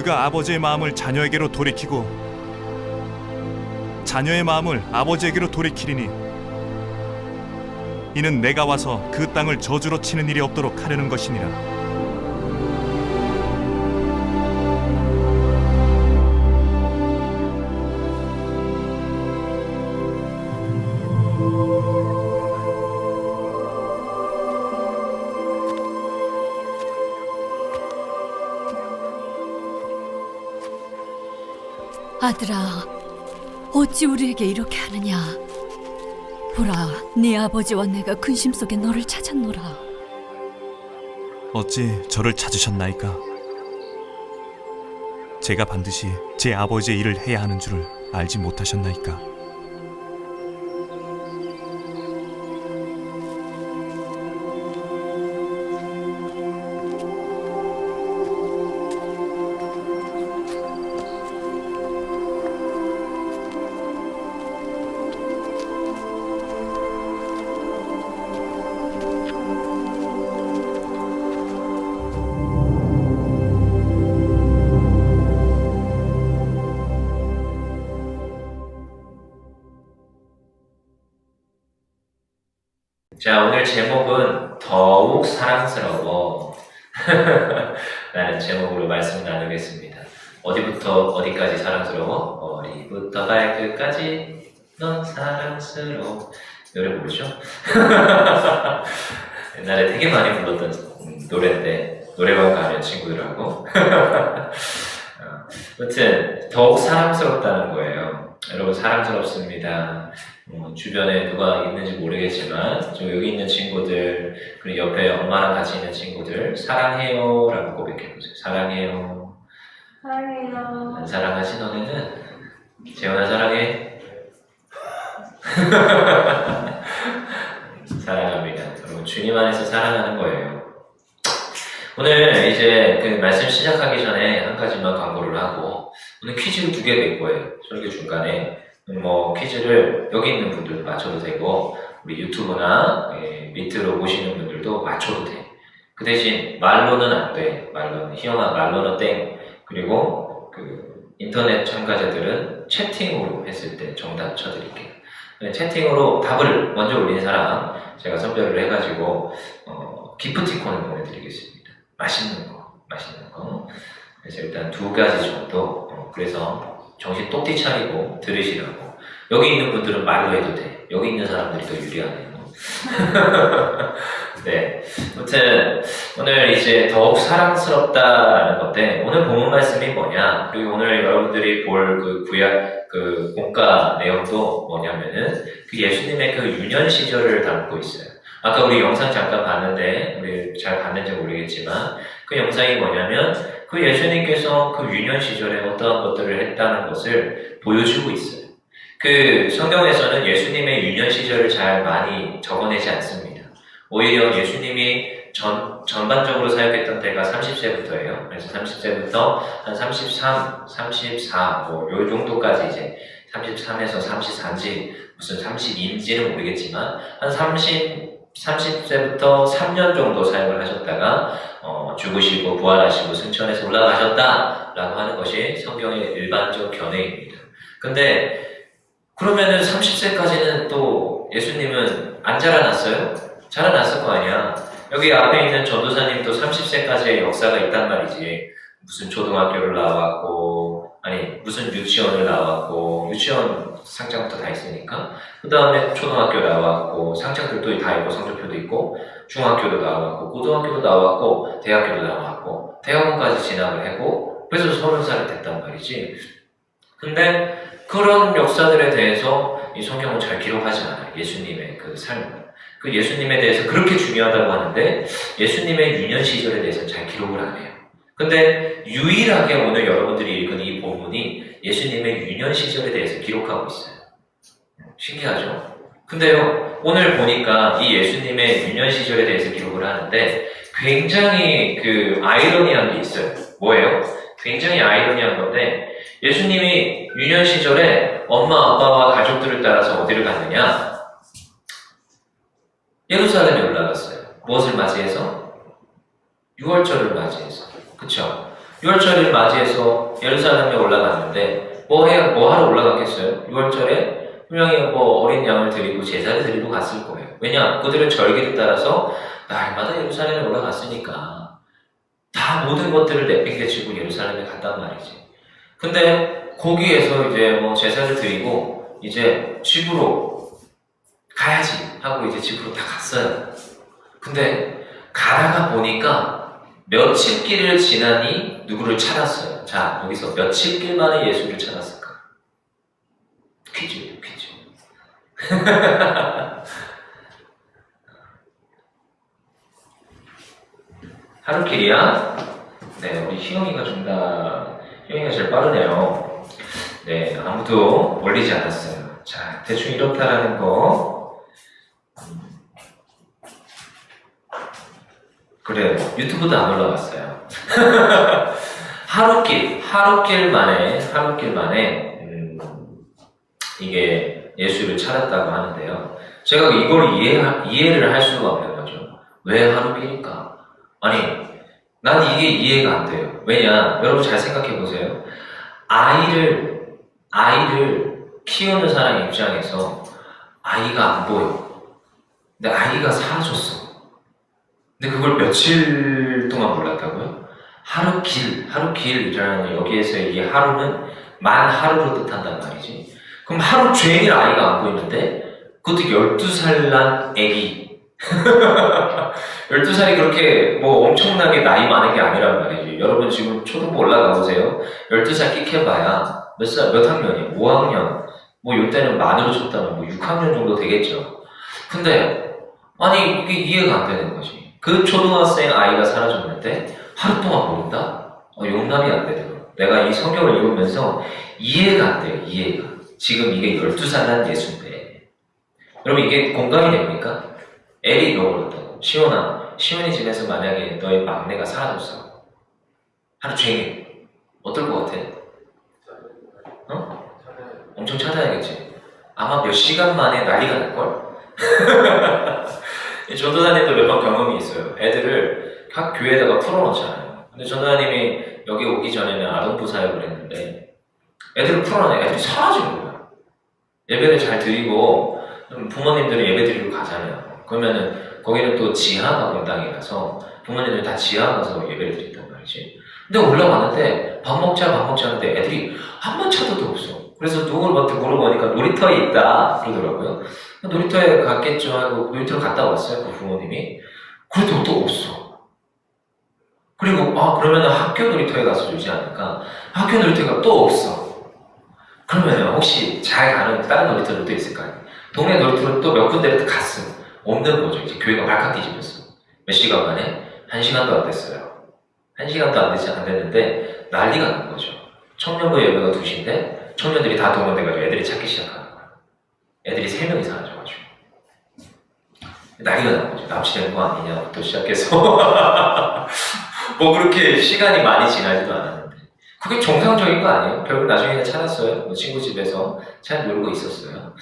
그가 아버지의 마음을 자녀에게로 돌이키고 자녀의 마음을 아버지에게로 돌이키리니 이는 내가 와서 그 땅을 저주로 치는 일이 없도록 하려는 것이니라. 아들아, 어찌 우리에게 이렇게 하느냐? 보라, 네 아버지와 내가 근심 속에 너를 찾았노라. 어찌 저를 찾으셨나이까? 제가 반드시 제 아버지의 일을 해야 하는 줄을 알지 못하셨나이까? 자, 오늘 제목은 더욱 사랑스러워 라는 제목으로 말씀 나누겠습니다. 어디부터 어디까지 사랑스러워? 머리부터 발끝까지 넌 사랑스러워. 노래 모르죠? 옛날에 되게 많이 불렀던 노래인데 노래방 가면 친구들하고 아무튼 더욱 사랑스럽다는 거예요. 여러분 사랑스럽습니다. 주변에 누가 있는지 모르겠지만 저 여기 있는 친구들 그리고 옆에 엄마랑 같이 있는 친구들 사랑해요 라고 고백해보세요. 사랑해요. 사랑해요. 안 사랑하시 너네는? 재현아 사랑해? 사랑합니다. 여러분 주님 안에서 사랑하는 거예요. 오늘 이제 그 말씀 시작하기 전에 한 가지만 광고를 하고 오늘 퀴즈를 2개 낼 거예요. 설교 중간에 퀴즈를 여기 있는 분들도 맞춰도 되고 우리 유튜브나 밑으로 보시는 분들도 맞춰도 돼. 그 대신 말로는 안 돼. 말로는 희영아 말로는 땡. 그리고 그 인터넷 참가자들은 채팅으로 했을 때 정답 쳐드릴게요. 채팅으로 답을 먼저 올린 사람 제가 선별을 해가지고 기프티콘을 보내드리겠습니다. 맛있는 거. 그래서 일단 2가지 정도. 그래서 정신 똑띠 차리고 들으시라고. 여기 있는 분들은 말로 해도 돼. 여기 있는 사람들이 더 유리하네요. 네. 아무튼 오늘 이제 더욱 사랑스럽다라는 건데 오늘 본문 말씀이 뭐냐? 그리고 오늘 여러분들이 볼 그 구약 그 공과 내용도 뭐냐면은 그 예수님의 그 유년 시절을 담고 있어요. 아까 우리 영상 잠깐 봤는데 우리 잘 봤는지 모르겠지만 그 영상이 뭐냐면 그 예수님께서 그 유년 시절에 어떠한 것들을 했다는 것을 보여주고 있어요. 그 성경에서는 예수님의 유년 시절을 잘 많이 적어내지 않습니다. 오히려 예수님이 전반적으로 사역했던 때가 30세부터예요. 그래서 30세부터 한 33, 34, 요 정도까지 이제 33에서 34인지 무슨 32인지는 모르겠지만 한 30세부터 3년 정도 사역을 하셨다가 죽으시고 부활하시고 승천해서 올라가셨다라고 하는 것이 성경의 일반적 견해입니다. 근데 그러면은 30세까지는 또 예수님은 안 자라났어요? 자라났을 거 아니야. 여기 앞에 있는 전도사님도 30세까지의 역사가 있단 말이지. 무슨 초등학교를 나왔고 아니 무슨 유치원을 나왔고 유치원 상장부터 다 있으니까 그 다음에 초등학교 나왔고 상장들도 다 있고 성적표도 있고 중학교도 나왔고 고등학교도 나왔고 대학교도 나왔고 대학원까지 진학을 하고 그래서 30살이 됐단 말이지. 근데 그런 역사들에 대해서 이 성경은 잘 기록하지 않아요. 예수님의 그 삶. 그 예수님에 대해서 그렇게 중요하다고 하는데 예수님의 유년 시절에 대해서는 잘 기록을 안 해요. 근데 유일하게 오늘 여러분들이 읽은 이 본문이 예수님의 유년 시절에 대해서 기록하고 있어요. 신기하죠? 근데요, 오늘 보니까 이 예수님의 유년 시절에 대해서 기록을 하는데 굉장히 그 아이러니한 게 있어요. 뭐예요? 굉장히 아이러니한 건데 예수님이 유년 시절에 엄마 아빠와 가족들을 따라서 어디를 갔느냐? 예루살렘에 올라갔어요. 무엇을 맞이해서? 6월절을 맞이해서. 그쵸? 유월절을 맞이해서 예루살렘에 올라갔는데 뭐 하러 올라갔겠어요? 유월절에 분명히 뭐 어린 양을 드리고 제사를 드리고 갔을 거예요. 왜냐? 그들의 절기를 따라서 날마다 예루살렘에 올라갔으니까 다 모든 것들을 내팽개치고 예루살렘에 갔단 말이지. 근데 거기에서 이제 뭐 제사를 드리고 이제 집으로 가야지 하고 이제 집으로 다 갔어요. 근데 가다가 보니까 며칠 길을 지나니 누구를 찾았어요. 자, 여기서 며칠 길 만에 예수를 찾았을까? 퀴즈. 하루 길이야? 네, 우리 희영이가 희영이가 제일 빠르네요. 네, 아무도 올리지 않았어요. 자, 대충 이렇다라는 거. 그래요. 유튜브도 안 올라갔어요. 하루 길 만에, 이게 예수를 찾았다고 하는데요. 제가 이걸 이해를 할 수가 없는 거죠. 왜 하루 길일까? 아니, 난 이게 이해가 안 돼요. 왜냐, 여러분 잘 생각해 보세요. 아이를 키우는 사람 입장에서 아이가 안 보여. 근데 아이가 사라졌어. 근데 그걸 며칠 동안 몰랐다고요? 하루 길이라는 여기에서 이 하루는 만 하루로 뜻한단 말이지. 그럼 하루 종일 아이가 안 보이는데 그것도 12살 난 애기 12살이 그렇게 뭐 엄청나게 나이 많은 게 아니란 말이지. 여러분 지금 초등부 올라가 보세요. 12살 끽해봐야 몇 학년이에요? 5학년 뭐 이때는 만으로 쳤다면 뭐 6학년 정도 되겠죠. 근데 아니 이게 이해가 안 되는 거지. 그 초등학생 아이가 사라졌는데 하루 동안 모른다? 용납이 안 되더라고. 내가 이 성경을 읽으면서 이해가 안 돼요. 이해가. 지금 이게 12살 난 예수인데 여러분 이게 공감이 됩니까? 엘이 너 그렇다고. 시온이 집에서 만약에 너의 막내가 사라졌어. 하루 종일. 어떨 것 같아? 엄청 찾아야겠지. 아마 몇 시간 만에 난리가 날걸? 전도사님도 몇 번 경험이 있어요. 애들을 각 교회에다가 풀어놓잖아요. 근데 전도사님이 여기 오기 전에는 아동부 사역을 했는데 애들을 풀어놔요. 애들이 사라지는 거야. 예배를 잘 드리고 부모님들은 예배 드리고 가잖아요. 그러면은 거기는 또 지하가 공당이라서 부모님들이 다 지하 가서 예배를 드린단 말이지. 근데 올라왔는데 밥 먹자 하는데 애들이 한 번 찾아도 없어. 그래서 누구한테 물어보니까 놀이터에 있다 그러더라고요. 놀이터에 갔겠죠 하고 놀이터로 갔다 왔어요. 그 부모님이. 그래도 또 없어. 그리고 그러면 학교 놀이터에 가서 주지 않을까? 학교 놀이터가 또 없어. 그러면 혹시 잘 가는 다른 놀이터들도 있을 거 아니에요. 동네 놀이터로 또 몇 군데를 갔어. 없는 거죠. 이제 교회가 발칵 뒤집혔어. 몇 시간 만에? 1시간도 안 됐어요. 1시간도 안 됐는데 난리가 난 거죠. 청년부 예배가 2시인데 청년들이 다 동원돼가지고 애들이 찾기 시작하는 거야. 애들이 3명이 사라져가지고 난리가 난 거죠. 납치된 거 아니냐부터 시작해서 뭐 그렇게 시간이 많이 지나지도 않았는데 그게 정상적인 거 아니에요? 결국 나중에는 찾았어요. 뭐 친구 집에서 잘 놀고 있었어요.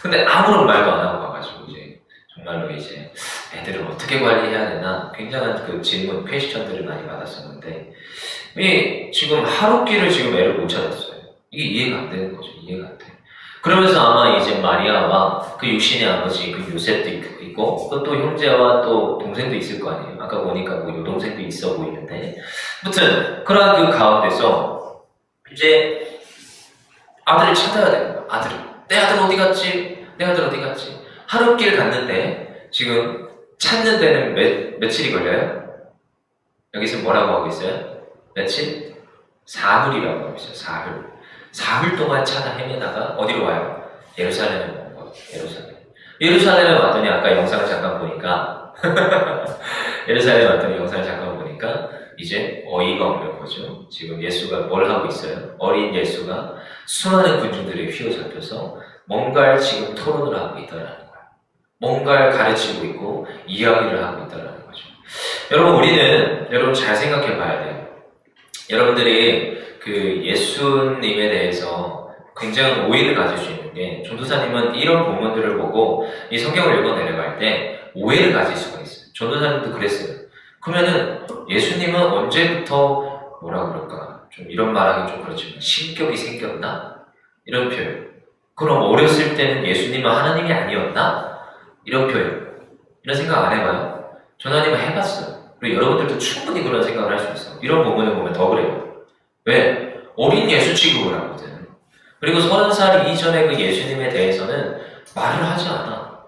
근데 아무런 말도 안 하고 가가지고 이제 정말로 이제 애들을 어떻게 관리해야 되나 굉장한 그 질문, 퀘스천들을 많이 받았었는데 지금 하루끼를 지금 애를 못 찾았어요. 이게 이해가 안 되는 거죠. 이해가 안 돼. 그러면서 아마 이제 마리아와 그 육신의 아버지 그 요셉도 있고 또 형제와 또 동생도 있을 거 아니에요. 아까 보니까 뭐 여동생도 있어 보이는데 아무튼 그러한 그 가운데서 이제 아들을 찾아야 되는 거야. 내 아들 어디 갔지? 하루길 갔는데 지금 찾는 데는 며칠이 걸려요? 여기서 뭐라고 하고 있어요? 며칠? 사흘이라고 하고 있어요. 사흘 동안 찾아 헤매다가 어디로 와요? 예루살렘에 온 거예요. 예루살렘에 왔더니 아까 영상을 잠깐 보니까 이제 어이가 없는 거죠. 지금 예수가 뭘 하고 있어요? 어린 예수가 수많은 군중들에 휘어잡혀서 뭔가를 지금 토론을 하고 있다는 거예요. 뭔가를 가르치고 있고 이야기를 하고 있다는 거죠. 여러분 잘 생각해 봐야 돼요. 여러분들이 그 예수님에 대해서 굉장히 오해를 가질 수 있는 게 전도사님은 이런 본문들을 보고 이 성경을 읽어 내려갈 때 오해를 가질 수가 있어요. 전도사님도 그랬어요. 그러면은 예수님은 언제부터 뭐라 그럴까? 좀 이런 말하기 좀 그렇지만 신격이 생겼나? 이런 표현. 그럼 어렸을 때는 예수님은 하나님이 아니었나? 이런 표현. 이런 생각 안 해봐요? 저는 아니면 해봤어요. 그리고 여러분들도 충분히 그런 생각을 할 수 있어요. 이런 부분을 보면 더 그래요. 왜? 어린 예수 취급을 하거든. 그리고 30살 이전의 그 예수님에 대해서는 말을 하지 않아.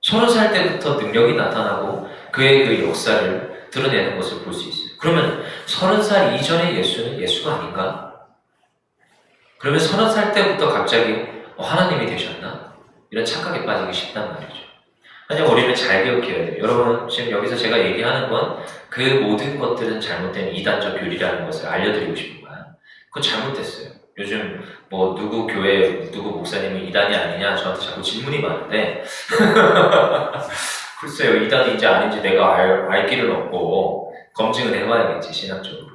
30살 때부터 능력이 나타나고 그의 그 역사를 드러내는 것을 볼 수 있어요. 그러면 30살 이전의 예수는 예수가 아닌가? 그러면 30살 때부터 갑자기 하나님이 되셨나? 이런 착각에 빠지기 쉽단 말이죠. 하지만 우리는 잘 기억해야 돼요. 여러분, 지금 여기서 제가 얘기하는 건 그 모든 것들은 잘못된 이단적 교리라는 것을 알려드리고 싶은 거야. 그건 잘못됐어요. 요즘 뭐 누구 교회, 누구 목사님이 이단이 아니냐 저한테 자꾸 질문이 많은데 글쎄요, 이단인지 아닌지 내가 알 길은 없고 검증을 해봐야겠지, 신학적으로.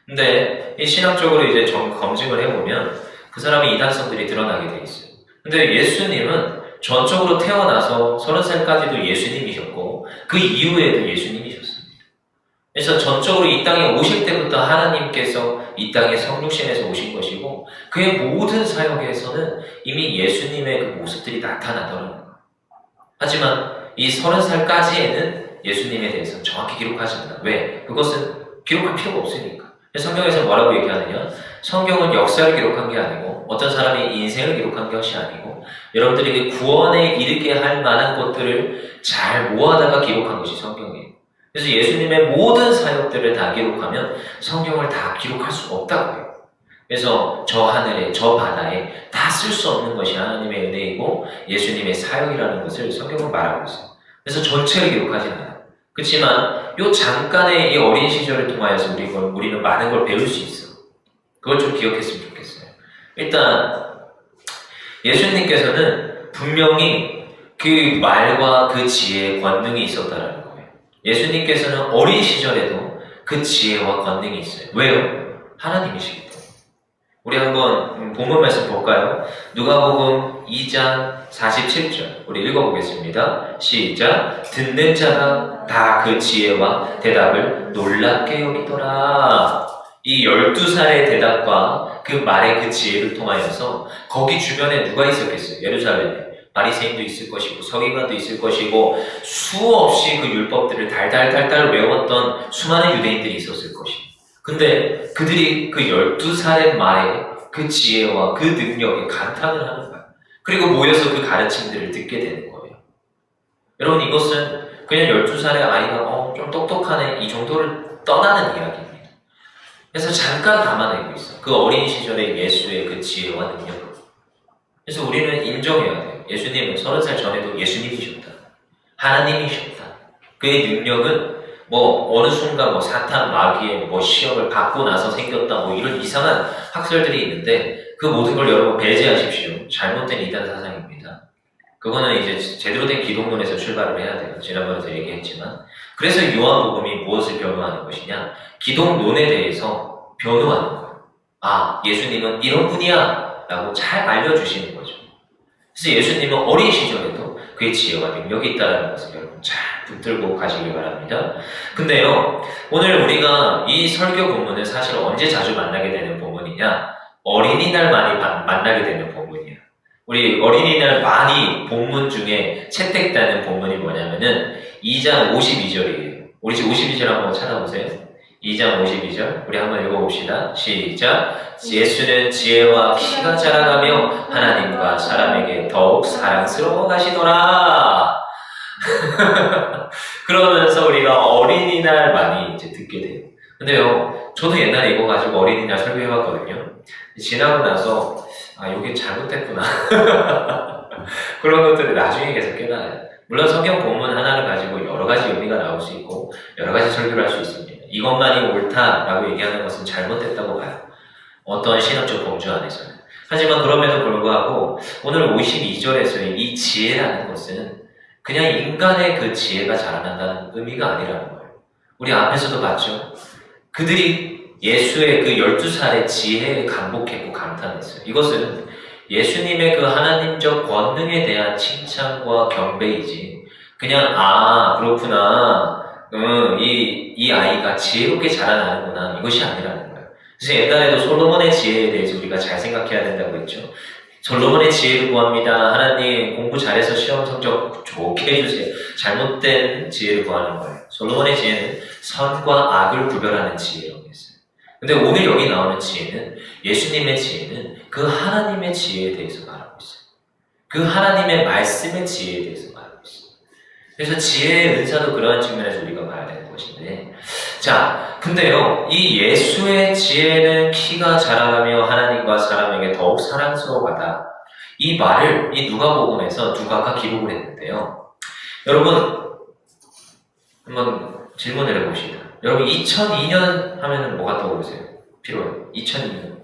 근데 이 신학적으로 이제 검증을 해보면 그 사람의 이단성들이 드러나게 돼 있어요. 근데 예수님은 전적으로 태어나서 30살까지도 예수님이셨고 그 이후에도 예수님이셨습니다. 그래서 전적으로 이 땅에 오실 때부터 하나님께서 이 땅에 성육신에서 오신 것이고 그의 모든 사역에서는 이미 예수님의 그 모습들이 나타나더라고요. 하지만 이 30살까지에는 예수님에 대해서 정확히 기록하지 않아. 왜? 그것은 기록할 필요가 없으니까. 성경에서 뭐라고 얘기하느냐? 성경은 역사를 기록한 게 아니고 어떤 사람의 인생을 기록한 것이 아니고 여러분들에게 구원에 이르게 할 만한 것들을 잘 모아다가 기록한 것이 성경이에요. 그래서 예수님의 모든 사역들을 다 기록하면 성경을 다 기록할 수 없다고 해요. 그래서 저 하늘에 저 바다에 다 쓸 수 없는 것이 하나님의 은혜이고 예수님의 사역이라는 것을 성경은 말하고 있어요. 그래서 전체를 기록하지 않아요. 그렇지만 요 잠깐의 이 어린 시절을 통하여서 우리는 많은 걸 배울 수 있어. 그걸 좀 기억했으면 좋겠어요. 일단 예수님께서는 분명히 그 말과 그 지혜의 권능이 있었다라는 거예요. 예수님께서는 어린 시절에도 그 지혜와 권능이 있어요. 왜요? 하나님이시기 때문에. 우리 한번 본문 말씀 볼까요? 누가복음 2장 47절 우리 읽어보겠습니다. 시작. 듣는 자가 다 그 지혜와 대답을 놀랍게 여기더라. 이 12살의 대답과 그 말의 그 지혜를 통하여서 거기 주변에 누가 있었겠어요? 예루살렘에 바리새인도 있을 것이고 서기관도 있을 것이고 수없이 그 율법들을 달달달달 외웠던 수많은 유대인들이 있었을 것이에요. 근데 그들이 그 12살의 말에 그 지혜와 그 능력에 감탄을 하는 거예요. 그리고 모여서 그 가르침들을 듣게 되는 거예요. 여러분, 이것은 그냥 12살의 아이가 좀 똑똑하네 이 정도를 떠나는 이야기입니다. 그래서 잠깐 담아내고 있어. 그 어린 시절의 예수의 그 지혜와 능력을. 그래서 우리는 인정해야 돼요. 예수님은 30살 전에도 예수님이셨다. 하나님이셨다. 그의 능력은 어느 순간 사탄 마귀의 시험을 받고 나서 생겼다 이런 이상한 학설들이 있는데 그 모든 걸 여러분 배제하십시오. 잘못된 이단 사상입니다. 그거는 이제 제대로 된 기독론에서 출발을 해야 돼요. 지난번에도 얘기했지만. 그래서 요한복음이 무엇을 변호하는 것이냐? 기독론에 대해서 변호하는 거예요. 아, 예수님은 이런 분이야 라고 잘 알려주시는 거죠. 그래서 예수님은 어린 시절에도 그의 지혜와 능력이 있다는 것을 여러분 잘 붙들고 가시길 바랍니다. 근데요, 오늘 우리가 이 설교 본문을 사실 언제 자주 만나게 되는 본문이냐? 어린이날 많이 만나게 되는 본문이야. 우리 어린이날 많이 본문 중에 채택되는 본문이 뭐냐면은 2장 52절이에요. 우리 지금 52절 한번 찾아보세요. 2장 52절 우리 한번 읽어봅시다. 시작. 예수는 지혜와 키가 자라가며 하나님과 사람에게 더욱 사랑스러워 가시더라. 그러면서 우리가 어린이날 많이 이제 듣게 돼요. 근데요, 저도 옛날에 이거 가지고 어린이날 설교해봤거든요. 지나고 나서 이게 잘못됐구나. 그런 것들을 나중에 계속 깨달아요. 물론 성경 본문 하나를 가지고 여러 가지 의미가 나올 수 있고 여러 가지 설교를 할 수 있습니다. 이것만이 옳다라고 얘기하는 것은 잘못됐다고 봐요. 어떤 신학적 범주 안에서는. 하지만 그럼에도 불구하고 오늘 52절에서의 이 지혜라는 것은 그냥 인간의 그 지혜가 자라난다는 의미가 아니라는 거예요. 우리 앞에서도 봤죠? 그들이 예수의 그 12살의 지혜에 감복했고 감탄했어요. 이것은 예수님의 그 하나님적 권능에 대한 칭찬과 경배이지 그냥 그렇구나 이 아이가 지혜롭게 자라나는구나. 이것이 아니라는 거예요. 그래서 옛날에도 솔로몬의 지혜에 대해서 우리가 잘 생각해야 된다고 했죠. 솔로몬의 지혜를 구합니다. 하나님 공부 잘해서 시험 성적 좋게 해주세요. 잘못된 지혜를 구하는 거예요. 솔로몬의 지혜는 선과 악을 구별하는 지혜라고 했어요. 근데 오늘 여기 나오는 지혜는 예수님의 지혜는 그 하나님의 지혜에 대해서 말하고 있어요. 그 하나님의 말씀의 지혜에 대해서 말하고 있어요. 그래서 지혜의 은사도 그러한 측면에서 우리가 봐야 되는 것인데, 자, 근데요, 이 예수의 지혜는 키가 자라가며 하나님과 사람에게 더욱 사랑스러워하다. 이 말을 이 누가복음에서 누가가 기록을 했는데요. 여러분, 한번 질문을 해봅시다. 여러분, 2002년 하면은 뭐가 떠오르세요? 필요해요. 2002년.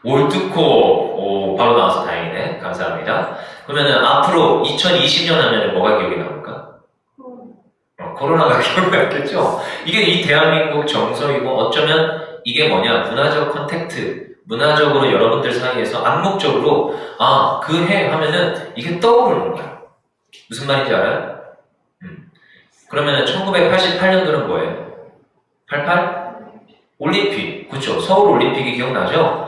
월드컵. 오, 바로 나와서 다행이네. 감사합니다. 그러면은 앞으로 2020년 하면은 뭐가 기억이 나올까? 코로나가 기억이 났겠죠? 이게 이 대한민국 정서이고 어쩌면 이게 뭐냐, 문화적 컨택트, 문화적으로 여러분들 사이에서 암묵적으로 그 해 하면은 이게 떠오르는 거야. 무슨 말인지 알아요? 그러면은 1988년도는 뭐예요? 88? 올림픽. 그쵸? 서울 올림픽이 기억나죠?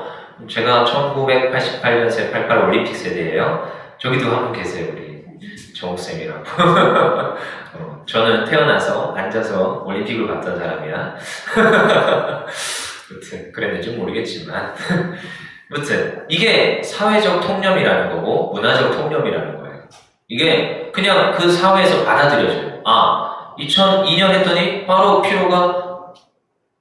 제가 1988년생 88 올림픽 세대예요. 저기도 한 분 계세요, 우리 정욱쌤이라고. 저는 태어나서 앉아서 올림픽을 봤던 사람이야. 아무튼 그랬는지 모르겠지만 아무튼 이게 사회적 통념이라는 거고 문화적 통념이라는 거예요. 이게 그냥 그 사회에서 받아들여져요. 2002년 했더니 바로 피로가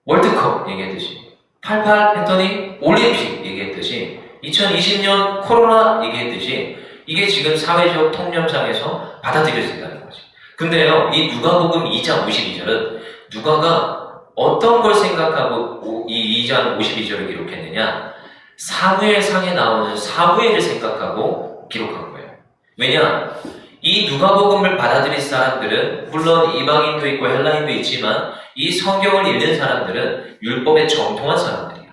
월드컵 얘기했듯이, 88 했더니 올림픽 얘기했듯이, 2020년 코로나 얘기했듯이 이게 지금 사회적 통념상에서 받아들여진다는 거지. 근데요, 이 누가복음 2장 52절은 누가가 어떤 걸 생각하고 이 2장 52절을 기록했느냐? 사무엘상에 나오는 사무엘을 생각하고 기록한 거예요. 왜냐? 이 누가복음을 받아들인 사람들은 물론 이방인도 있고 헬라인도 있지만 이 성경을 읽는 사람들은 율법에 정통한 사람들이야.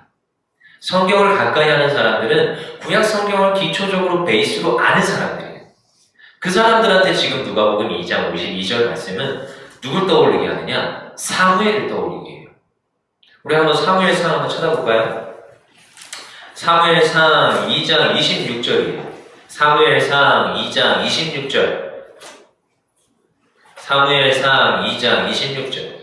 성경을 가까이 하는 사람들은 구약 성경을 기초적으로 베이스로 아는 사람들이에요. 그 사람들한테 지금 누가복음 2장 52절 말씀은 누굴 떠올리게 하느냐? 사무엘을 떠올리게 해요. 우리 한번 사무엘상 한번 쳐다볼까요? 사무엘상 2장 26절이에요. 사무엘상 2장 26절. 사무엘상 2장 26절.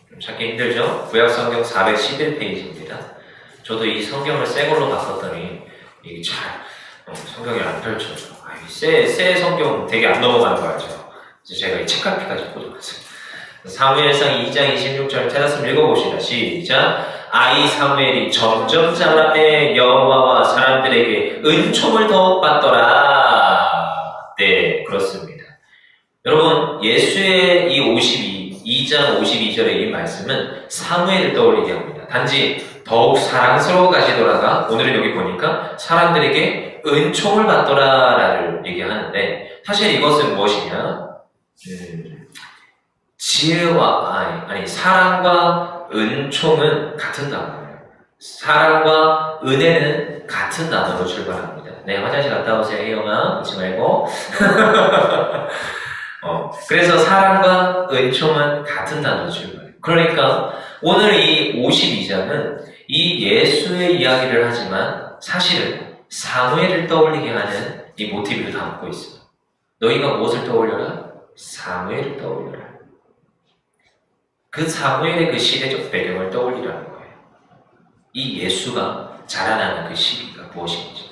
좀 찾기 힘들죠? 구약성경 411페이지입니다. 저도 이 성경을 새 걸로 바꿨더니 이게 잘 성경이 안 펼쳐져. 새 성경 되게 안 넘어가는 거 알죠? 제가 이 책갈피까지 꽂아놨어요. 사무엘상 2장 26절 찾았으면 읽어봅시다. 시작. 아이 사무엘이 점점 자라매 여호와와 사람들에게 은총을 더욱 받더라. 네, 그렇습니다. 여러분, 예수의 이 2장 52절의 이 말씀은 사무엘을 떠올리게 합니다. 단지 더욱 사랑스러워 가시더라가 오늘은 여기 보니까 사람들에게 은총을 받더라를 얘기하는데, 사실 이것은 무엇이냐? 지혜와 사랑과 은총은 같은 단어예요. 사랑과 은혜는 같은 단어로 출발합니다. 네, 화장실 갔다 오세요, 혜영아. 웃지 말고. 그래서 사랑과 은총은 같은 단어로 출발해요. 그러니까 오늘 이 52장은 이 예수의 이야기를 하지만 사실은 사무엘을 떠올리게 하는 이 모티브를 담고 있어요. 너희가 무엇을 떠올려라? 사무엘을 떠올려라. 그 사무엘의 그 시대적 배경을 떠올리라는 거예요. 이 예수가 자라나는 그 시기가 무엇인지,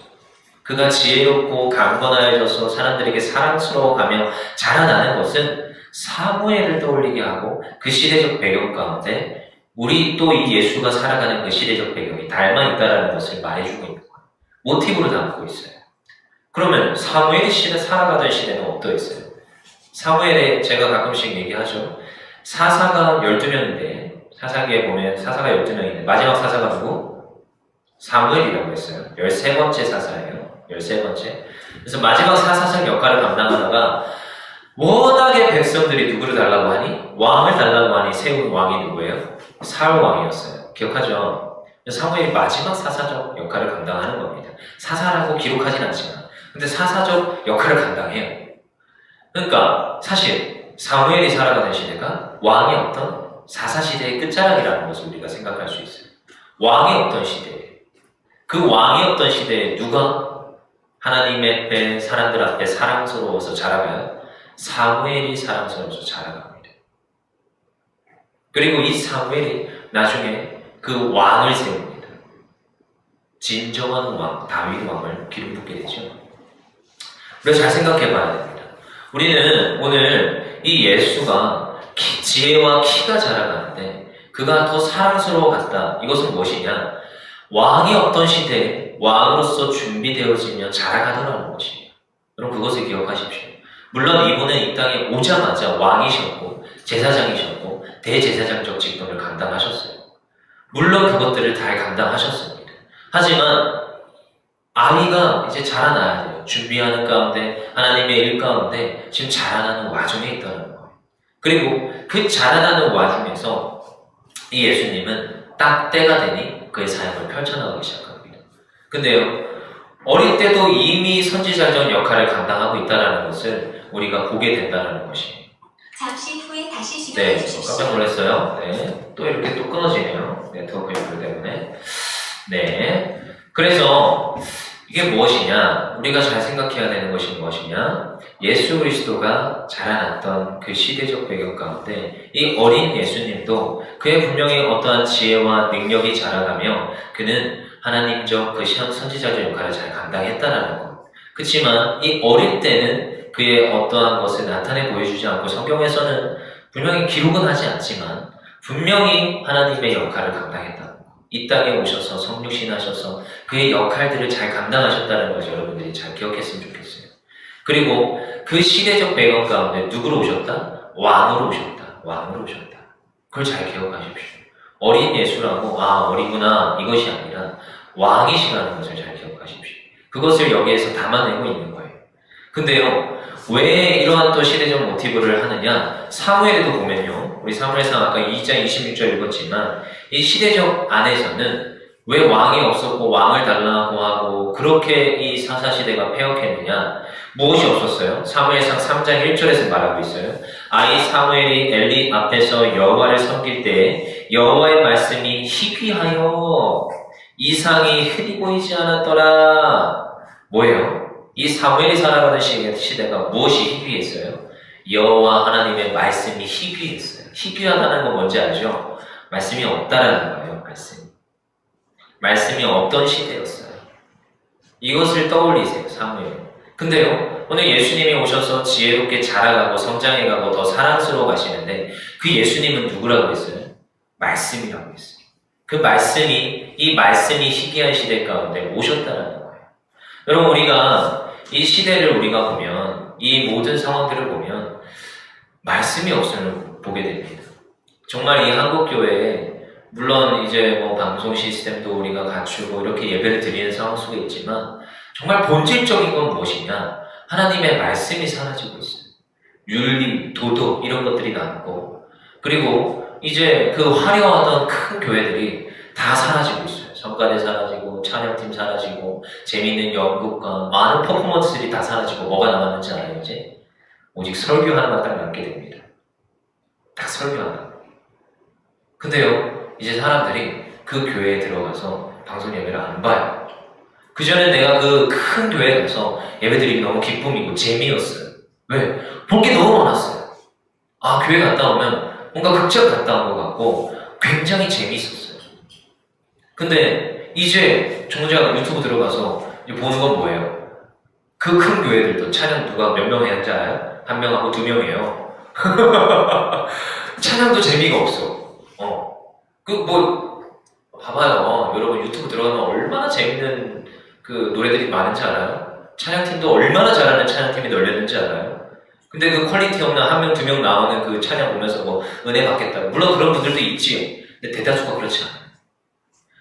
그가 지혜롭고 강건하여져서 사람들에게 사랑스러워가며 자라나는 것은 사무엘을 떠올리게 하고 그 시대적 배경 가운데 우리 또 이 예수가 살아가는 그 시대적 배경이 닮아 있다는 것을 말해주고 있는 거예요. 모티브로 담고 있어요. 그러면 사무엘이 살아가던 시대는 어떠했어요? 사무엘에 제가 가끔씩 얘기하죠. 사사가 12명인데 사사기에 보면 사사가 12명인데 마지막 사사가 누구? 사무엘이라고 했어요. 13번째 사사예요. 13번째. 그래서 마지막 사사적 역할을 감당하다가 워낙에 백성들이 누구를 달라고 하니? 왕을 달라고 하니 세운 왕이 누구예요? 사울 왕이었어요. 기억하죠? 사무엘이 마지막 사사적 역할을 감당하는 겁니다. 사사라고 기록하진 않지만 근데 사사적 역할을 감당해요. 그러니까 사실 사무엘이 살아가던 시대가 왕의 어떤 사사시대의 끝자락이라는 것을 우리가 생각할 수 있어요. 왕의 어떤 시대, 그 왕의 어떤 시대에 누가 하나님의 앞에 사람들 앞에 사랑스러워서 자라가요? 사무엘이 사랑스러워서 자라갑니다. 그리고 이 사무엘이 나중에 그 왕을 세웁니다. 진정한 왕, 다윗 왕을 기름 붓게 되죠. 우리가 잘 생각해 봐야 됩니다. 우리는 오늘 이 예수가 지혜와 키가 자라가는데 그가 더 사랑스러워 갔다. 이것은 무엇이냐? 왕이 어떤 시대에 왕으로서 준비되어지며 자라가더라는 것이에요. 여러분 그것을 기억하십시오. 물론 이분은 이 땅에 오자마자 왕이셨고 제사장이셨고 대제사장적 직분을 감당하셨어요. 물론 그것들을 잘 감당하셨습니다. 하지만 아이가 이제 자라나야 돼요. 준비하는 가운데 하나님의 일 가운데 지금 자라나는 와중에 있다는 거예요. 그리고 그 자라나는 와중에서 이 예수님은 딱 때가 되니 그의 사역을 펼쳐나가기 시작합니다. 근데요, 어릴 때도 이미 선지자적 역할을 감당하고 있다는 것을 우리가 보게 된다는 것이에요. 잠시 후에 다시 시도해 네, 주십시오. 깜짝 놀랐어요. 네, 또 이렇게 또 끊어지네요. 네트워크 연결 때문에. 네, 그래서 이게 무엇이냐? 우리가 잘 생각해야 되는 것이 무엇이냐? 예수 그리스도가 자라났던 그 시대적 배경 가운데 이 어린 예수님도 그의 분명히 어떠한 지혜와 능력이 자라가며 그는 하나님적 그 선지자적 역할을 잘 감당했다라는 것. 그렇지만 이 어릴 때는 그의 어떠한 것을 나타내 보여주지 않고 성경에서는 분명히 기록은 하지 않지만 분명히 하나님의 역할을 감당했다. 이 땅에 오셔서 성육신하셔서 그의 역할들을 잘 감당하셨다는 것을 여러분들이 잘 기억했으면 좋겠어요. 그리고 그 시대적 배경 가운데 누구로 오셨다? 왕으로 오셨다. 왕으로 오셨다. 그걸 잘 기억하십시오. 어린 예수라고 어리구나 이것이 아니라 왕이시라는 것을 잘 기억하십시오. 그것을 여기에서 담아내고 있는 거예요. 근데요, 왜 이러한 또 시대적 모티브를 하느냐? 사무엘에도 보면요, 우리 사무엘상 아까 2장 26절 읽었지만 이 시대적 안에서는 왜 왕이 없었고 왕을 달라고 하고 그렇게 이 사사시대가 폐역했느냐? 무엇이 없었어요? 사무엘상 3장 1절에서 말하고 있어요. 아이 사무엘이 엘리 앞에서 여호와를 섬길 때에 여호와의 말씀이 희귀하여 이상이 흔히 보이지 않았더라. 뭐예요? 이 사무엘이 살아가는 시대가 무엇이 희귀했어요? 여호와 하나님의 말씀이 희귀했어요. 희귀하다는 건 뭔지 알죠? 말씀이 없다라는 거예요. 말씀이 없던 시대였어요. 이것을 떠올리세요. 사무엘. 근데요, 오늘 예수님이 오셔서 지혜롭게 자라가고 성장해가고 더 사랑스러워 가시는데 그 예수님은 누구라고 했어요? 말씀이라고 했어요. 그 말씀이, 이 말씀이 희귀한 시대 가운데 오셨다라는 거예요. 여러분, 우리가 이 시대를 우리가 보면, 이 모든 상황들을 보면 말씀이 없음을 보게 됩니다. 정말 이 한국교회에 물론 이제 뭐 방송 시스템도 우리가 갖추고 이렇게 예배를 드리는 상황 속에 있지만 정말 본질적인 건 무엇이냐? 하나님의 말씀이 사라지고 있어요. 윤리, 도덕 이런 것들이 남고 그리고 이제 그 화려하던 큰 교회들이 다 사라지고 있어요. 성가대 사라지고 찬양팀 사라지고 재미있는 연극과 많은 퍼포먼스들이 다 사라지고 뭐가 남았는지 알아요 이제? 오직 설교 하나만 딱 남게 됩니다. 딱 설교 하나. 근데요, 이제 사람들이 그 교회에 들어가서 방송 예배를 안 봐요. 그전에 내가 그 큰 교회에 가서 예배드리기 너무 기쁨이고 재미였어요. 왜? 볼 게 너무 많았어요. 교회 갔다 오면 뭔가 극장 갔다 온 것 같고 굉장히 재미있었어요. 근데 이제 정작 유튜브 들어가서 보는 건 뭐예요? 그 큰 교회들도 찬양 누가 몇 명 해야 알아요? 1명하고 2명이에요. 찬양도 재미가 없어. 봐봐요. 여러분 유튜브 들어가면 얼마나 재밌는 그 노래들이 많은지 알아요? 찬양팀도 얼마나 잘하는 찬양팀이 널렸는지 알아요? 근데 그 퀄리티 없는 1명, 2명 나오는 그 찬양 보면서 뭐 은혜 받겠다고. 물론 그런 분들도 있지요. 근데 대다수가 그렇지 않아요.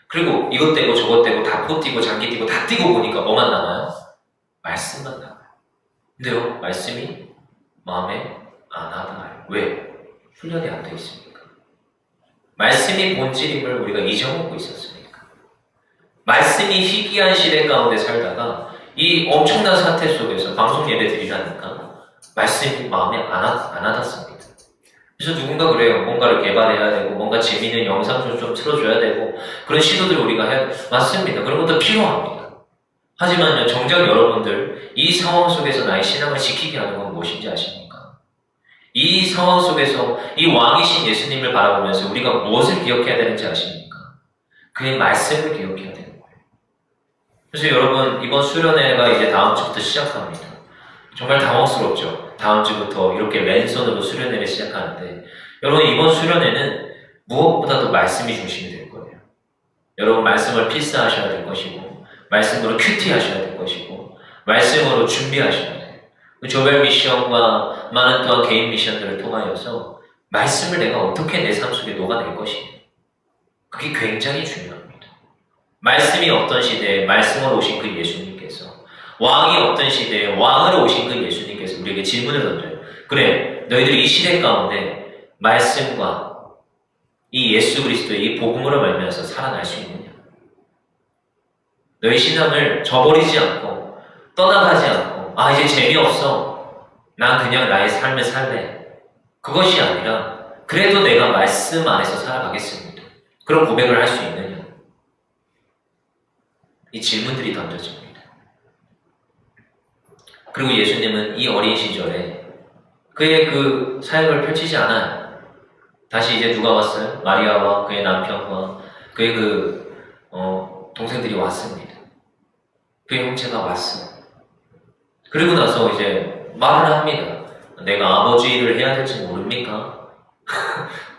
그리고 이것 떼고 저것 떼고 다포 띄고 장기 띄고 다 띄고 보니까 뭐만 남아요? 말씀만 남아요. 근데요, 말씀이 마음에 안 와닿아요. 왜? 훈련이 안 돼 있습니까? 말씀이 본질임을 우리가 잊어먹고 있었으니까. 말씀이 희귀한 시대 가운데 살다가 이 엄청난 사태 속에서 방송 예배 드리라니까 말씀이 마음에 안 와닿습니다. 그래서 누군가 그래요. 뭔가를 개발해야 되고 뭔가 재미있는 영상을 좀 틀어줘야 되고 그런 시도들을 우리가 해야 맞습니다. 그런 것도 필요합니다. 하지만요, 정작 여러분들 이 상황 속에서 나의 신앙을 지키게 하는 건 무엇인지 아십니까? 이 상황 속에서 이 왕이신 예수님을 바라보면서 우리가 무엇을 기억해야 되는지 아십니까? 그의 말씀을 기억해야 되는 거예요. 그래서 여러분, 이번 수련회가 이제 다음 주부터 시작합니다. 정말 당황스럽죠? 다음 주부터 이렇게 랜선으로 수련회를 시작하는데 여러분, 이번 수련회는 무엇보다도 말씀이 중심이 될 거예요. 여러분, 말씀을 필사하셔야 될 것이고 말씀으로 큐티하셔야 될 것이고 말씀으로 준비하셔야 돼요. 그 조별 미션과 많은 또한 개인 미션들을 통하여서 말씀을 내가 어떻게 내 삶 속에 녹아낼 것이냐, 그게 굉장히 중요합니다. 말씀이 없던 시대에 말씀으로 오신 그 예수님께서, 왕이 없던 시대에 왕으로 오신 그 예수님께서 우리에게 질문을 던져요. 그래, 너희들이 이 시대 가운데 말씀과 이 예수 그리스도의 이 복음으로 말미암아서 살아날 수 있느냐? 너희 신앙을 저버리지 않고 떠나가지 않고 이제 재미없어, 난 그냥 나의 삶을 살래, 그것이 아니라 그래도 내가 말씀 안에서 살아가겠습니다, 그런 고백을 할 수 있느냐? 이 질문들이 던져집니다. 그리고 예수님은 이 어린 시절에 그의 그 사역을 펼치지 않아요. 다시 이제 누가 왔어요? 마리아와 그의 남편과 그의 동생들이 왔습니다. 그의 형제가 왔어요. 그리고 나서 이제 말을 합니다. 내가 아버지 일을 해야 될지 모릅니까?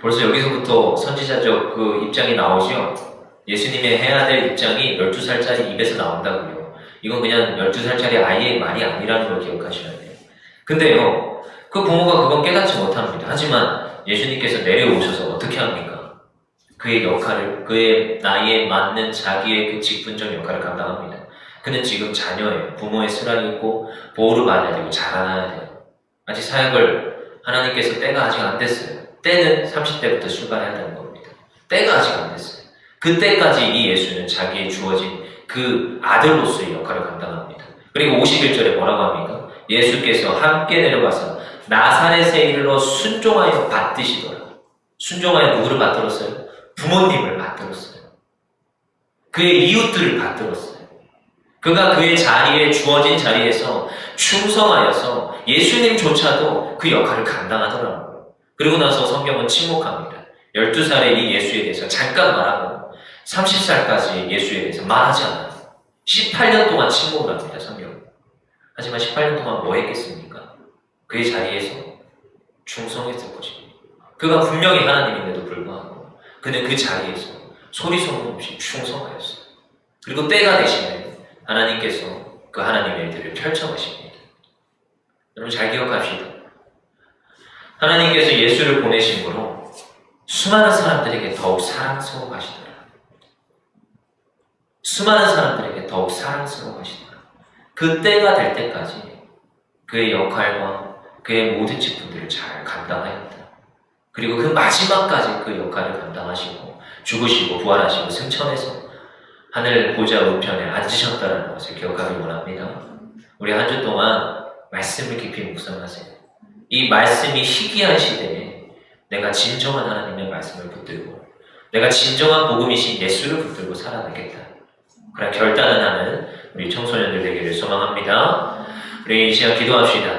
벌써 여기서부터 선지자적 그 입장이 나오죠. 예수님의 해야 될 입장이 12살짜리 입에서 나온다고요. 이건 그냥 12살짜리 아이의 말이 아니라는 걸 기억하셔야 돼요. 근데요, 그 부모가 그건 깨닫지 못합니다. 하지만 예수님께서 내려오셔서 어떻게 합니까? 그의 역할을, 그의 나이에 맞는 자기의 그 직분적 역할을 감당합니다. 그는 지금 자녀예요. 부모의 수랑이 있고 보호를 받아야 되고 자라나야 돼요. 아직 사역을 하나님께서 때가 아직 안 됐어요. 때는 30대부터 출발해야 되는 겁니다. 때가 아직 안 됐어요. 그때까지 이 예수는 자기의 주어진 그 아들로서의 역할을 감당합니다. 그리고 51절에 뭐라고 합니까? 예수께서 함께 내려가서 나사렛에 이르러 순종하여 받드시더라. 순종하여 누구를 받들었어요? 부모님을 받들었어요. 그의 이웃들을 받들었어요. 그가 그의 자리에, 주어진 자리에서 충성하여서 예수님조차도 그 역할을 감당하더라고요. 그리고 나서 성경은 침묵합니다. 12살의 이 예수에 대해서 잠깐 말하고 30살까지 예수에 대해서 말하지 않아요. 18년 동안 침묵을 합니다, 성경은. 하지만 18년 동안 뭐 했겠습니까? 그의 자리에서 충성했을 것입니다. 그가 분명히 하나님인데도 불구하고 그는 그 자리에서 소리 소문 없이 충성하였어요. 그리고 때가 되시면 하나님께서 그 하나님의 일들을 펼쳐가십니다. 여러분 잘 기억합시다. 하나님께서 예수를 보내심으로 수많은 사람들에게 더욱 사랑스러워 하시더라. 수많은 사람들에게 더욱 사랑스러워 하시더라. 그 때가 될 때까지 그의 역할과 그의 모든 직분들을 잘 감당하였다. 그리고 그 마지막까지 그 역할을 감당하시고 죽으시고 부활하시고 승천해서 하늘 보좌 우편에 앉으셨다는 것을 기억하기 원합니다. 우리 한 주 동안 말씀을 깊이 묵상하세요. 이 말씀이 희귀한 시대에 내가 진정한 하나님의 말씀을 붙들고 내가 진정한 복음이신 예수를 붙들고 살아가겠다. 그런 결단을 하는 우리 청소년들 되기를 소망합니다. 우리 이 시간 기도합시다.